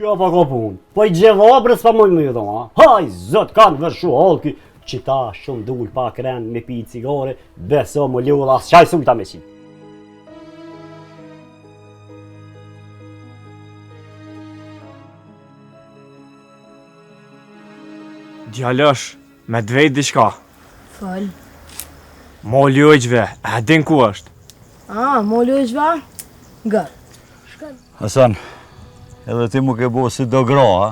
Qa pa ka pun? Po I gjevabrës pa mojnë me ju dhoma. Haj, zot, kanë vërshu halki. Qita shumë dull pa kren me pi cigare, beso më ljull as qaj sulta me qi. Djallësh, me dvejt diçka. Fal. Moli ojgjve, e din ku është? Moli ojgjve? Nga. Hasan, edhe ti mu ke bo si do gra, ha?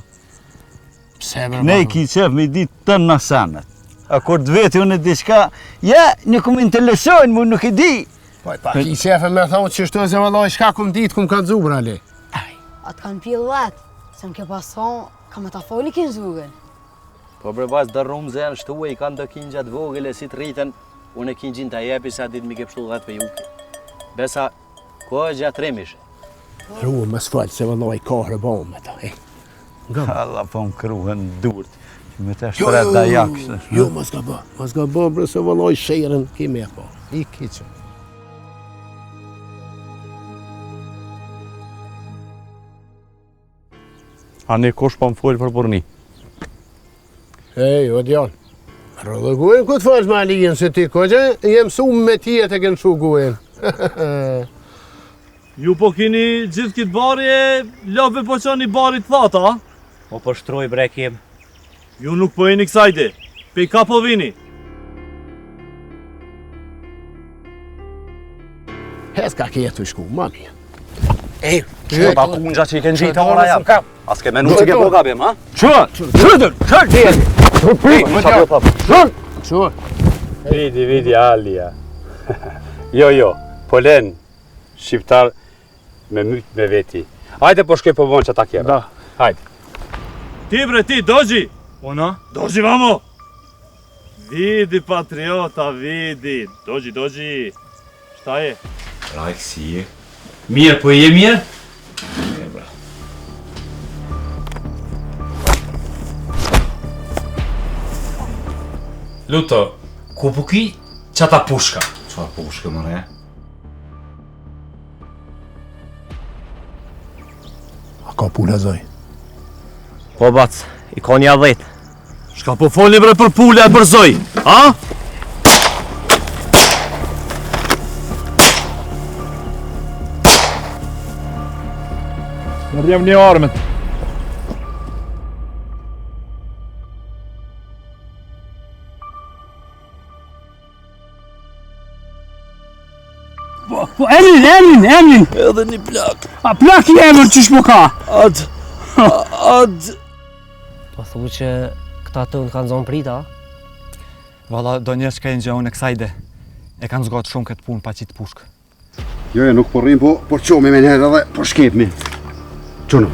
Pse bërë? Ne I ki qef me ditë të në senet. A kur të veti unë diçka, ja, një kum interesojnë, mu nuk I di. Pa ki qefe me thonë që shtu e se vëllaj, shka kum ditë, kum ka dzubra, le. Atë kanë pjellë vetë, se më ke pas thonë, ka me ta foli kinë zvugën. Po bre bas dë rumë zenë shtu e I kanë do kinë gjatë vogële si të rritën, unë e kinë gjinë të jepi sa ditë mi ke pështu dhe të për juki. Besa, ko e gjatë remishe? Ruë më s'falë se vëllaj ka rëbonë me ta, Allah po më kruhen durt, që me të shpret da jakështë. Jo, mas ka bë, bre se vëllaj shërën kime e pa. I kiqë. A ne kosh pa më folë për burni. Ej, o djallë. Rëdhe guen, ku të falë me alijën se ti, ko që jem sumë me ti e të kënë shu guen. Ju po kini gjithë kitë bari e love po qoni bari të thata, a? O po shtroj bre kem. Ju nuk po jeni kësajde, pe ka po vini. Hes ka kjetu shku, mami. Ej, që ba kunja që I kënë gjitë ora jam. As ke menu që ke po gabim, ha? Vidi, Alia. Jo, Polen, shqiptar me mytë me veti. Hajde po shkoj po vonë që ta kjera. Da. Hajde. Ti bre ti, doji! Ona? Doji vamo! Vidi patriota, vidi. Doji. Šta je? Rajk si je. Mirë, po je mirë? Luto, ku po ki qata pushka? Qa pushka më re? A ka pula zoj? Po bac, I ka një 10. Shka po folni bre për pule e për zoj, a? Rjem një armët. Po emrin! Edhe një plak. A plak I emër qysh po ka? Ad. Po thu që këta të unë kanë zonë prita? Valla, do njështë ka e në gjahun e kësajde. E kanë zgatë shumë këtë punë pa qitë pushkë. Jo, nuk po rrim, po qomi me njerë edhe po shkepmi. Quno.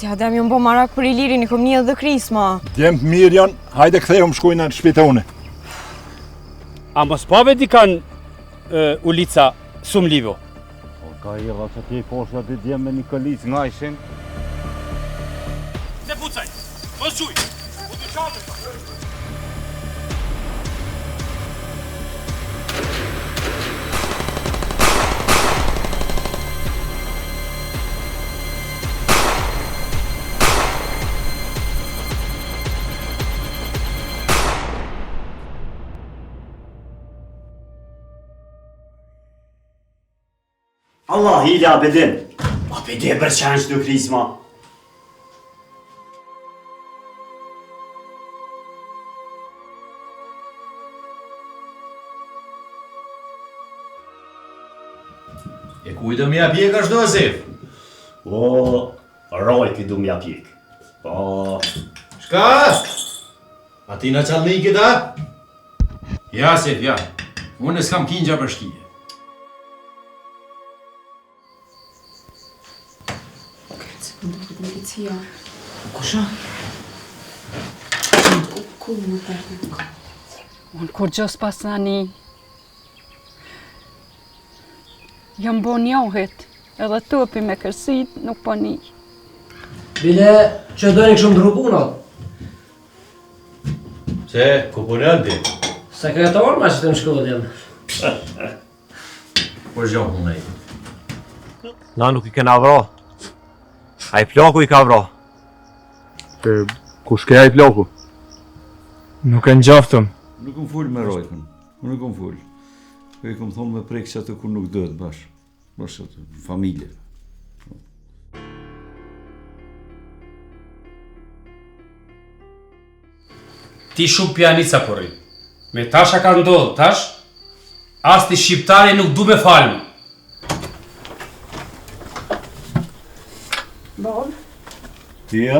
Si Adem ju më bo marak për Ilirin, I kom një edhe krisma. Djemë mirë janë, hajde këthejmë shkojnë në shpite une. A mos pave di kanë ulica Sumlivo? O ka I rrë që ti poshta të djemë me një këlic nga ishin. Ne pucaj, mos gjuj, u të qatë. Allah hile abedin. Abedi për qenë që du krisma. E ku I do mja pjek ashtu Asif? O, rojt I du mja pjek. Po... Shka? A ti në qallikit, a? Ja, Asif, ja. Unë s'kam kinja për shkije. Milicia. Kusha? Ku më tërë? Unë kur gjës pas tani jam bo njohit, edhe topi me kërsit nuk po një. Bile, që dojnë këshëm dru punat? Se, ku punon ti? Sekretar ma që të në shkollën. Po zhjohë unë e. Na nuk i kena vra. A i plaku i ka vra. Ku shke ai plaku? Nuk e ngjaftum. Nuk më full me rojkën. Unë nuk më full. Po i kom thonë me prek që atë kur nuk dëhet bash. Bash atë, familje. Ti shumë pianica po rri. Me tasha ka ndodhë, tash? As ti shqiptari nuk du me falmë. Bab, Tia?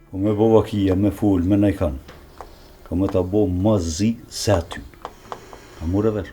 Po me bova kia, me full, me nejkan. Ka me ta bo ma zi se aty. A mure vesh?